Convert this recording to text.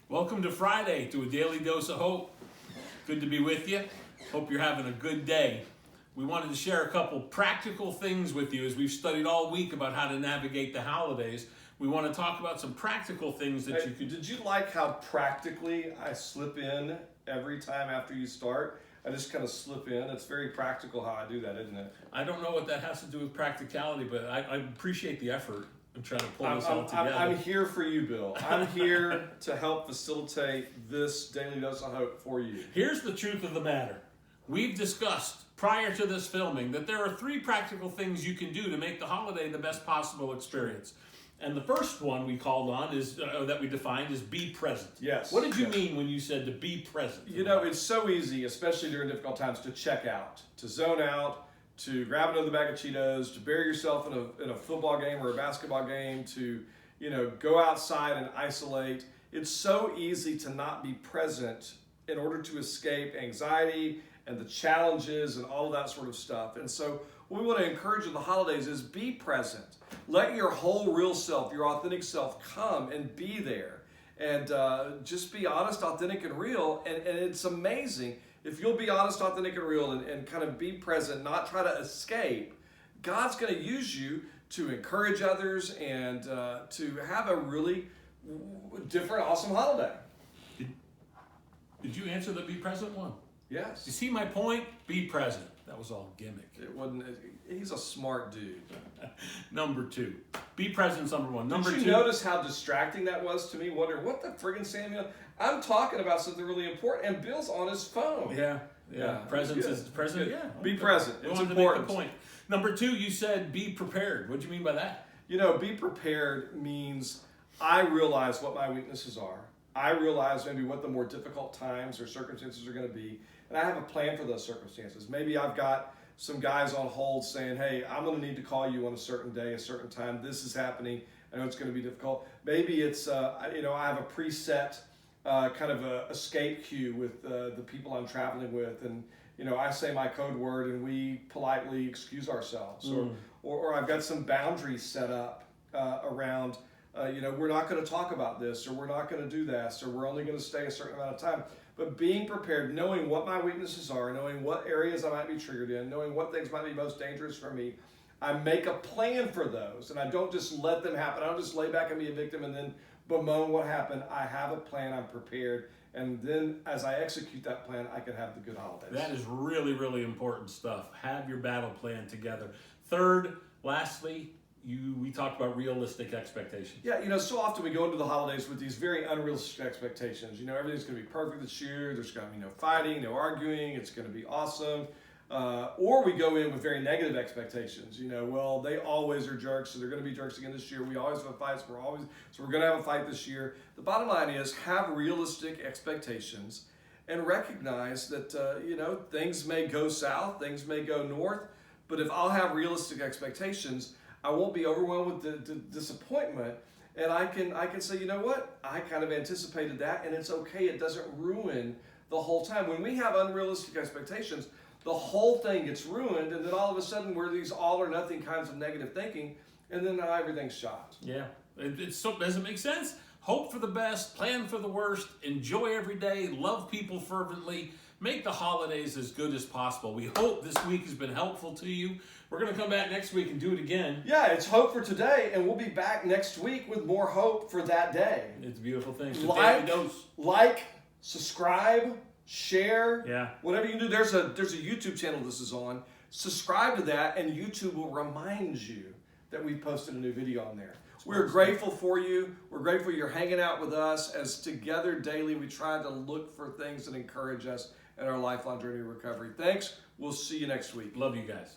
Welcome to Friday, to a daily dose of hope. Good to be with you. Hope you're having a good day. We wanted to share a couple practical things with you as we've studied all week about how to navigate the holidays. We want to talk about some practical things that you could do. Did you like how practically I slip in every time after you start? I just kind of slip in. It's very practical how I do that, isn't it? I don't know what that has to do with practicality, but I appreciate the effort in trying to pull this all together. I'm here for you, Bill. I'm here to help facilitate this daily dose of hope for you. Here's the truth of the matter. We've discussed prior to this filming that there are 3 practical things you can do to make the holiday the best possible experience. And the first one we called on is that we defined is be present. Yes. What did you mean when you said to be present? You know, it's so easy, especially during difficult times, to check out, to zone out, to grab another bag of Cheetos, to bury yourself in a football game or a basketball game, to, go outside and isolate. It's so easy to not be present in order to escape anxiety and the challenges and all of that sort of stuff. And so what we want to encourage in the holidays is be present. Let your whole real self, your authentic self, come and be there. And just be honest, authentic, and real. And it's amazing. If you'll be honest, authentic, and real and kind of be present, not try to escape, God's going to use you to encourage others and to have a really different, awesome holiday. Did you answer the be present one? Yes. You see my point? Be present. That was all gimmick. It wasn't. He's a smart dude. Number 2. Be present's number 1. Number 2. Did you notice how distracting that was to me? Wondering, what the friggin' Samuel? I'm talking about something really important, and Bill's on his phone. Yeah. Presence is present. Yeah. Be present. It's important. To make the point. Number 2, you said be prepared. What do you mean by that? Be prepared means I realize what my weaknesses are. I realize maybe what the more difficult times or circumstances are going to be, and I have a plan for those circumstances. Maybe I've got some guys on hold saying, hey, I'm going to need to call you on a certain day, a certain time. This is happening. I know it's going to be difficult. Maybe it's, I have a preset kind of a escape queue with the people I'm traveling with, and I say my code word and we politely excuse ourselves, or I've got some boundaries set up around. We're not going to talk about this, or we're not going to do this, or we're only going to stay a certain amount of time. But being prepared, knowing what my weaknesses are, knowing what areas I might be triggered in, knowing what things might be most dangerous for me, I make a plan for those, and I don't just let them happen. I don't just lay back and be a victim and then bemoan what happened. I have a plan, I'm prepared, and then as I execute that plan, I can have the good holidays. That is really, really important stuff. Have your battle plan together. Third, lastly, we talked about realistic expectations. Yeah, so often we go into the holidays with these very unrealistic expectations. Everything's going to be perfect this year. There's going to be no fighting, no arguing. It's going to be awesome. Or we go in with very negative expectations. Well, they always are jerks, so they're going to be jerks again this year. We always have fights. So we're going to have a fight this year. The bottom line is have realistic expectations and recognize that, things may go south, things may go north. But if I'll have realistic expectations, I won't be overwhelmed with the disappointment, and I can say, you know what? I kind of anticipated that, and it's okay. It doesn't ruin the whole time. When we have unrealistic expectations, the whole thing gets ruined, and then all of a sudden we're these all or nothing kinds of negative thinking, and then now everything's shot. Yeah, doesn't make sense. Hope for the best, plan for the worst, enjoy every day, love people fervently, make the holidays as good as possible. We hope this week has been helpful to you. We're going to come back next week and do it again. Yeah, it's hope for today, and we'll be back next week with more hope for that day. It's a beautiful thing. Like, subscribe, share, yeah, whatever you can do. There's a YouTube channel this is on. Subscribe to that, and YouTube will remind you that we've posted a new video on there. We're grateful for you. We're grateful you're hanging out with us as together daily we try to look for things that encourage us in our lifelong journey of recovery. Thanks. We'll see you next week. Love you guys.